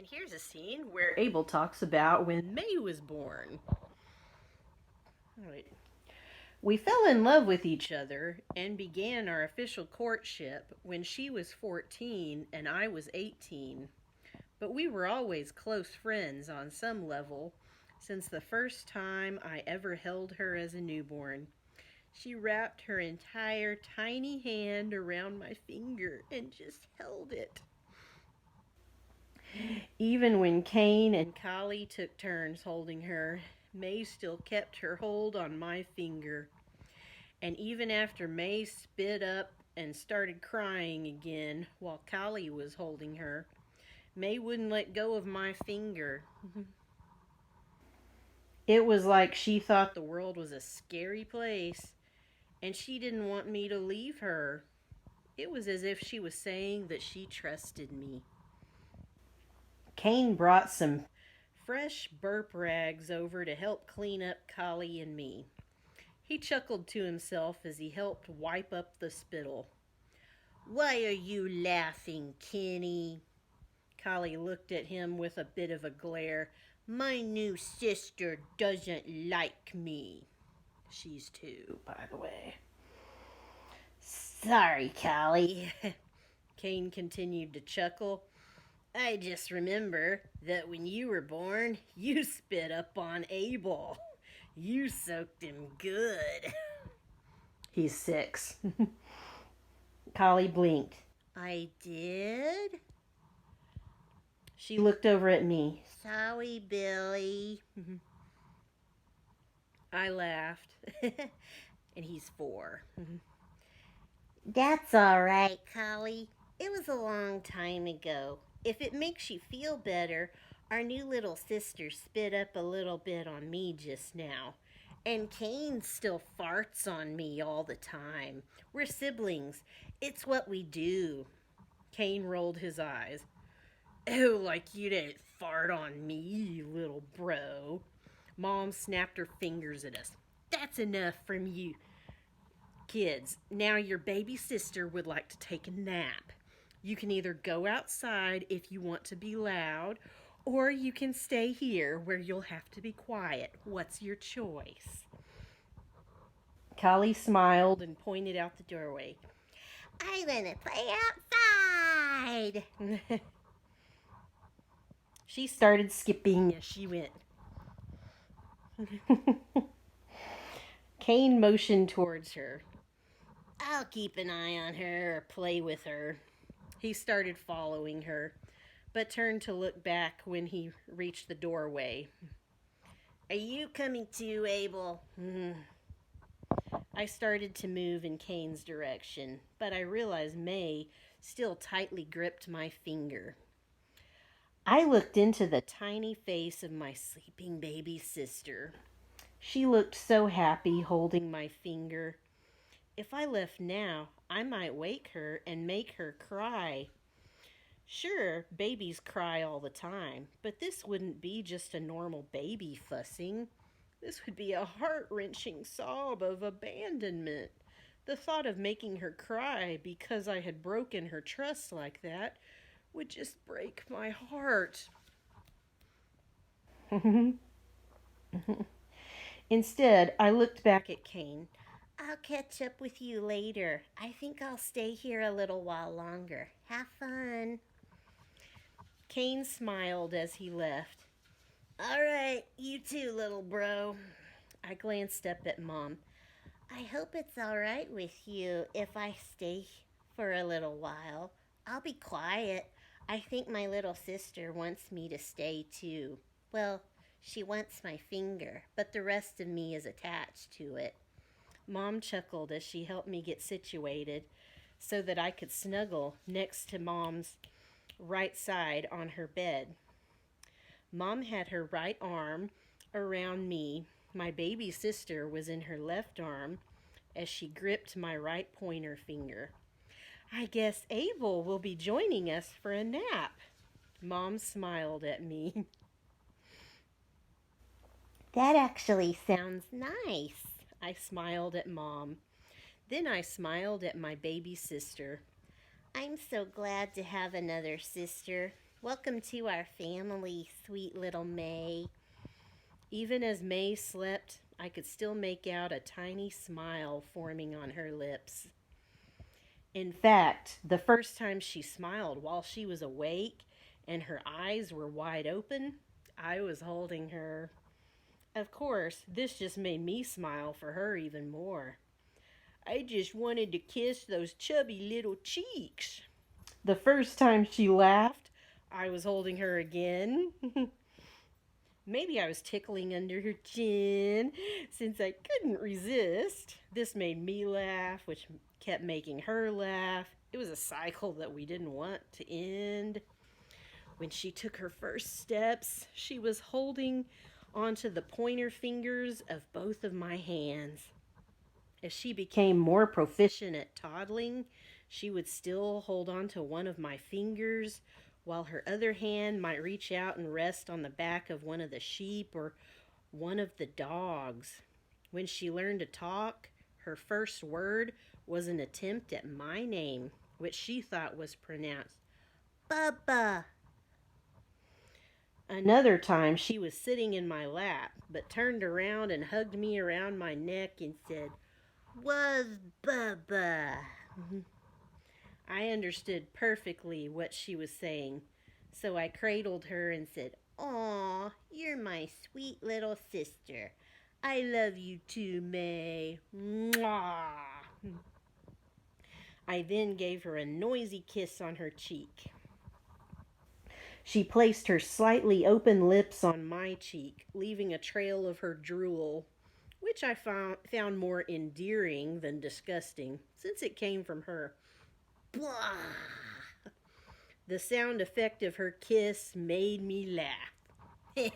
And here's a scene where Abel talks about when May was born. All right. We fell in love with each other and began our official courtship when she was 14 and I was 18. But we were always close friends on some level since the first time I ever held her as a newborn. She wrapped her entire tiny hand around my finger and just held it. Even when Cain and Kali took turns holding her, May still kept her hold on my finger. And even after May spit up and started crying again while Kali was holding her, May wouldn't let go of my finger. It was like she thought the world was a scary place, and she didn't want me to leave her. It was as if she was saying that she trusted me. Cain brought some fresh burp rags over to help clean up Kali and me. He chuckled to himself as he helped wipe up the spittle. "Why are you laughing, Kenny?" Kali looked at him with a bit of a glare. "My new sister doesn't like me." She's 2, by the way. "Sorry, Kali." Cain continued to chuckle. "I just remember that when you were born, you spit up on Abel. You soaked him good." He's 6. Kali blinked. "I did?" She looked over at me. "Sorry, Billy." I laughed. And he's 4. "That's all right, Kali. It was a long time ago. If it makes you feel better, our new little sister spit up a little bit on me just now. And Cain still farts on me all the time. We're siblings. It's what we do." Cain rolled his eyes. "Oh, like you didn't fart on me, you little bro." Mom snapped her fingers at us. "That's enough from you kids. Now your baby sister would like to take a nap. You can either go outside if you want to be loud, or you can stay here where you'll have to be quiet. What's your choice?" Kali smiled and pointed out the doorway. "I want to play outside." She started skipping as she went. Cain motioned towards her. "I'll keep an eye on her or play with her." He started following her, but turned to look back when he reached the doorway. "Are you coming too, Abel?" I started to move in Cain's direction, but I realized May still tightly gripped my finger. I looked into the tiny face of my sleeping baby sister. She looked so happy holding my finger. If I left now, I might wake her and make her cry. Sure, babies cry all the time, but this wouldn't be just a normal baby fussing. This would be a heart-wrenching sob of abandonment. The thought of making her cry because I had broken her trust like that would just break my heart. Instead, I looked back at Cain. "I'll catch up with you later. I think I'll stay here a little while longer. Have fun." Cain smiled as he left. "All right, you too, little bro." I glanced up at Mom. "I hope it's all right with you if I stay for a little while. I'll be quiet. I think my little sister wants me to stay too. Well, she wants my finger, but the rest of me is attached to it." Mom chuckled as she helped me get situated so that I could snuggle next to Mom's right side on her bed. Mom had her right arm around me. My baby sister was in her left arm as she gripped my right pointer finger. "I guess Abel will be joining us for a nap." Mom smiled at me. "That actually sounds nice." I smiled at Mom. Then I smiled at my baby sister. "I'm so glad to have another sister." Welcome to our family, sweet little May. Even as May slept, I could still make out a tiny smile forming on her lips. In fact, the first time she smiled while she was awake and her eyes were wide open, I was holding her. Of course, this just made me smile for her even more. I just wanted to kiss those chubby little cheeks. The first time she laughed, I was holding her again. Maybe I was tickling under her chin since I couldn't resist. This made me laugh, which kept making her laugh. It was a cycle that we didn't want to end. When she took her first steps, she was holding onto the pointer fingers of both of my hands. As she became more proficient at toddling, she would still hold on to one of my fingers while her other hand might reach out and rest on the back of one of the sheep or one of the dogs. When she learned to talk, her first word was an attempt at my name, which she thought was pronounced Bubba. Another time she was sitting in my lap, but turned around and hugged me around my neck and said, "Was Bubba." I understood perfectly what she was saying, so I cradled her and said, "Aw, you're my sweet little sister. I love you too, May." Mwah. I then gave her a noisy kiss on her cheek. She placed her slightly open lips on my cheek, leaving a trail of her drool, which I found more endearing than disgusting, since it came from her. Blah! The sound effect of her kiss made me laugh.